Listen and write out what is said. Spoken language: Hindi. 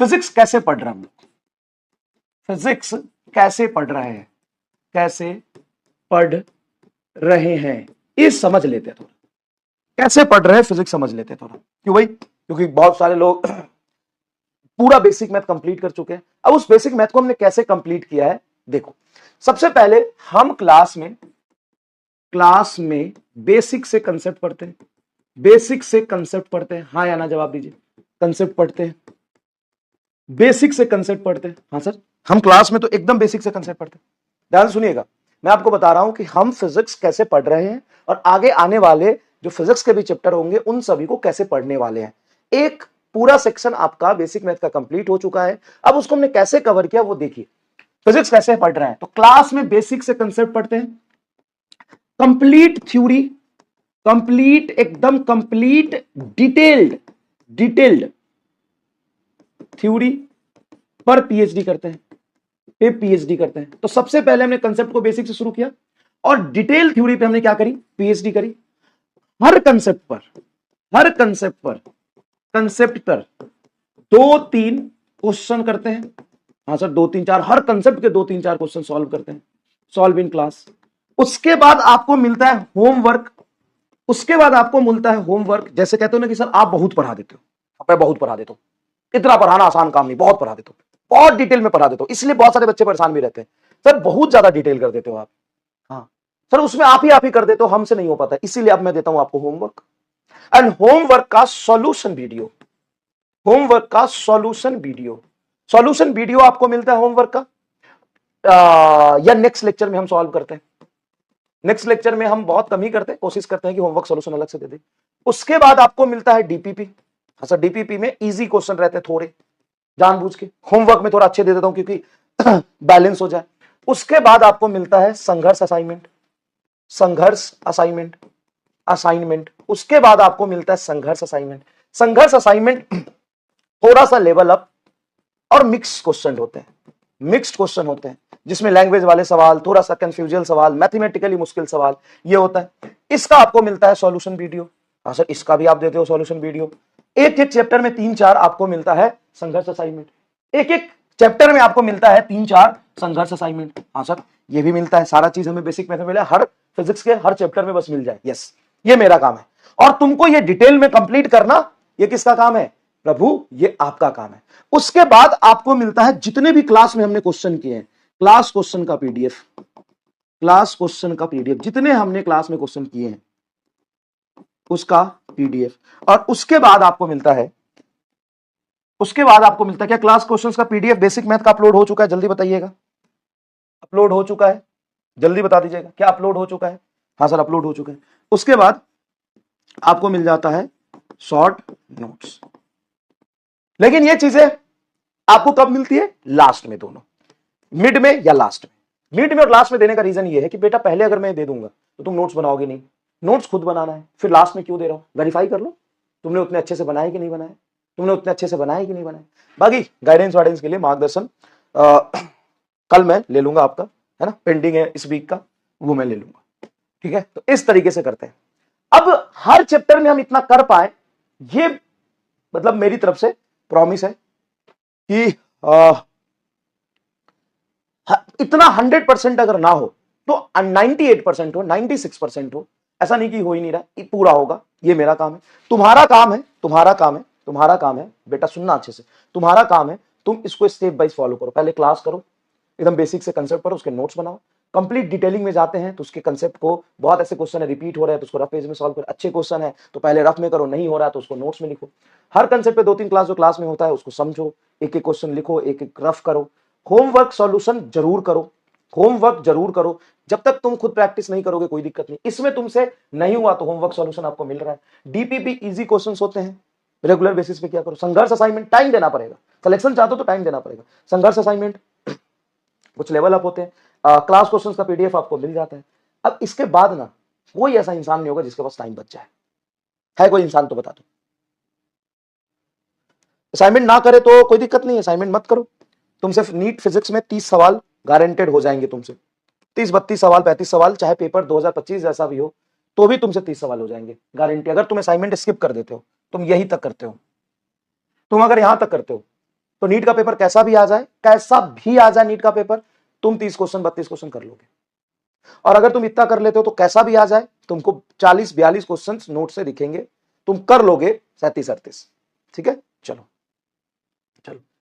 फिजिक्स कैसे पढ़ रहे हैं हम लोग, फिजिक्स कैसे पढ़ रहे हैं, कैसे पढ़ रहे हैं ये समझ लेते हैं थोड़ा। कैसे पढ़ रहे हैं फिजिक्स समझ लेते हैं थोड़ा। क्यों भाई? क्योंकि बहुत सारे लोग पूरा बेसिक मैथ कंप्लीट कर चुके हैं। अब उस बेसिक मैथ को हमने कैसे कंप्लीट किया है देखो। सबसे पहले हम क्लास में बेसिक से कंसेप्ट पढ़ते हैं, बेसिक से कंसेप्ट पढ़ते हैं। हाँ या ना जवाब दीजिए। कंसेप्ट पढ़ते हैं, बेसिक से कंसेप्ट पढ़ते हैं। हाँ सर, हम क्लास में तो एकदम बेसिक से कंसेप्ट पढ़ते हैं। ध्यान से सुनिएगा, मैं आपको बता रहा हूं कि हम फिजिक्स कैसे पढ़ रहे हैं और आगे आने वाले जो फिजिक्स के भी चैप्टर होंगे उन सभी को कैसे पढ़ने वाले हैं। एक पूरा सेक्शन आपका बेसिक मैथ का कंप्लीट हो चुका है। अब उसको हमने कैसे कवर किया वो देखिए। फिजिक्स कैसे पढ़ रहे हैं तो क्लास में बेसिक से कंसेप्ट पढ़ते हैं, कंप्लीट थ्योरी, कंप्लीट एकदम कंप्लीट डिटेल्ड थ्योरी पर पीएचडी करते हैं, तो सबसे पहले हमने कंसेप्ट को बेसिक से शुरू किया और डिटेल थ्योरी पे हमने क्या करी, पीएचडी करी। हर कंसेप्ट पर 2-3 क्वेश्चन करते हैं। हाँ सर, 2-3-4 हर कंसेप्ट के 2-3-4 क्वेश्चन सॉल्व करते हैं, सॉल्व इन क्लास। उसके बाद आपको मिलता है होमवर्क, जैसे कहते हो ना कि सर आप बहुत पढ़ा देते हो, मैं बहुत पढ़ा देता हूं, इतना पढ़ाना आसान काम नहीं, बहुत पढ़ा देता हूं, बहुत डिटेल में पढ़ा देता हूं, इसलिए बहुत सारे बच्चे परेशान भी रहते हैं। सर बहुत ज्यादा डिटेल कर देते हो आप। हाँ सर, उसमें आप ही कर देते हो, हमसे नहीं हो पाता, इसीलिए अब मैं देता हूं आपको होमवर्क एंड होमवर्क का सॉल्यूशन वीडियो आपको मिलता है होमवर्क का। या नेक्स्ट लेक्चर में हम सॉल्व करते हैं। नेक्स्ट लेक्चर में हम बहुत कम ही करते हैं, कोशिश करते हैं कि होमवर्क सॉल्यूशन अलग से दे दे। उसके बाद आपको मिलता है डीपीपी। हाँ सर, डीपीपी में इजी क्वेश्चन रहते हैं थोड़े, जानबूझ के होमवर्क में थोड़ा अच्छे दे देता हूं क्योंकि बैलेंस हो जाए। उसके बाद आपको मिलता है संघर्ष असाइनमेंट। उसके बाद आपको मिलता है संघर्ष असाइनमेंट थोड़ा सा लेवल अप और मिक्स्ड क्वेश्चन होते हैं जिसमें लैंग्वेज वाले सवाल, थोड़ा सा कंफ्यूजन सवाल, मैथमेटिकली मुश्किल सवाल, ये होता है। इसका आपको मिलता है सॉल्यूशन वीडियो। हाँ सर, इसका भी आप देते हो सॉल्यूशन वीडियो। एक चैप्टर में 3-4 आपको मिलता है संघर्ष असाइनमेंट, एक चैप्टर में आपको मिलता है 3-4 संघर्ष असाइनमेंट। हाँ सर, ये भी मिलता है। सारा चीज हमें बेसिक मैथ में मिला, हर फिजिक्स के हर चैप्टर में बस मिल जाए। यस, ये मेरा काम है और तुमको ये डिटेल में कंप्लीट करना, ये किसका काम है प्रभु? ये आपका काम है। उसके बाद आपको मिलता है जितने भी क्लास में हमने क्वेश्चन किए हैं, क्लास क्वेश्चन का पीडीएफ, जितने हमने क्लास में क्वेश्चन किए हैं उसका पीडीएफ। और उसके बाद आपको मिलता है क्या? क्लास क्वेश्चंस का पीडीएफ बेसिक मैथ का अपलोड हो चुका है, जल्दी बताइएगा। अपलोड हो चुका है, जल्दी बता दीजिएगा। क्या अपलोड हो चुका है? हाँ सर, अपलोड हो चुका है। उसके बाद आपको मिल जाता है शॉर्ट नोट्स। लेकिन ये चीजें आपको कब मिलती है? लास्ट में, दोनों मिड में या लास्ट में। मिड में और लास्ट में देने का रीजन ये है कि बेटा पहले अगर मैं दे दूंगा तो तुम नोट्स बनाओगे नहीं, नोट्स खुद बनाना है, फिर लास्ट में क्यों दे रहा हूं? वेरीफाई कर लो तुमने उतने अच्छे से बनाए कि नहीं बनाए, बाकी गाइडेंस वाइडेंस के लिए मार्गदर्शन कल मैं ले लूंगा आपका, है ना, पेंडिंग है इस वीक का, वो मैं ले लूंगा। ठीक है, तो इस तरीके से करते हैं। अब हर चैप्टर में हम इतना कर पाए, ये मतलब मेरी तरफ से प्रॉमिस है कि इतना 100% अगर ना हो तो 98% हो, 96% हो, ऐसा नहीं कि हो ही नहीं रहा, ये पूरा होगा। ये मेरा काम है, तुम्हारा काम है बेटा, सुनना अच्छे से। तुम्हारा काम है तुम इसको स्टेप बाय फॉलो करो। पहले क्लास करो, एकदम बेसिक से कंसेप्ट पर उसके नोट्स बनाओ। कंप्लीट डिटेलिंग में जाते हैं तो उसके कंसेप्ट को, बहुत ऐसे क्वेश्चन है रिपीट हो रहे हैं तो उसको रफ पेज में सॉल्व करो। अच्छे क्वेश्चन है तो पहले रफ में करो, नहीं हो रहा तो उसको नोट्स में लिखो। हर कंसेप्ट पे 2-3 क्लास जो क्लास में होता है उसको समझो, एक क्वेश्चन लिखो, एक रफ करो। होमवर्क सॉल्यूशन जरूर करो, जब तक तुम खुद प्रैक्टिस नहीं करोगे कोई दिक्कत नहीं। इसमें तुमसे नहीं हुआ तो होमवर्क सॉल्यूशन आपको मिल रहा है। डीपीपी इजी क्वेश्चंस होते हैं, रेगुलर बेसिस पे क्या करो। संघर्ष असाइनमेंट टाइम देना पड़ेगा, सिलेक्शन चाहते हो तो टाइम देना पड़ेगा। संघर्ष असाइनमेंट कुछ लेवल अप होते हैं। क्लास क्वेश्चंस का पीडीएफ आपको मिल जाता है। अब इसके बाद ना कोई ऐसा इंसान नहीं होगा जिसके पास टाइम बच जाए, है कोई इंसान? तो बता दो। असाइनमेंट ना करे तो कोई दिक्कत नहीं है, असाइनमेंट मत करो। तुमसे नीट फिजिक्स में 30 सवाल गारंटेड हो जाएंगे तुमसे, 30-32 सवाल, 35 सवाल, चाहे पेपर 2025 जैसा भी हो तो भी तुमसे 30 सवाल हो जाएंगे गारंटी। अगर तुम असाइनमेंट स्किप कर देते हो, तुम यहीं तक करते हो, तुम अगर यहां तक करते हो तो नीट का पेपर कैसा भी आ जाए, कैसा भी आ जाए नीट का पेपर, तुम 30 क्वेश्चन 32 क्वेश्चन कर लोगे। और अगर तुम इतना कर लेते हो तो कैसा भी आ जाए तुमको 40 42 क्वेश्चन नोट से दिखेंगे, तुम कर लोगे 37 38। ठीक है, चलो।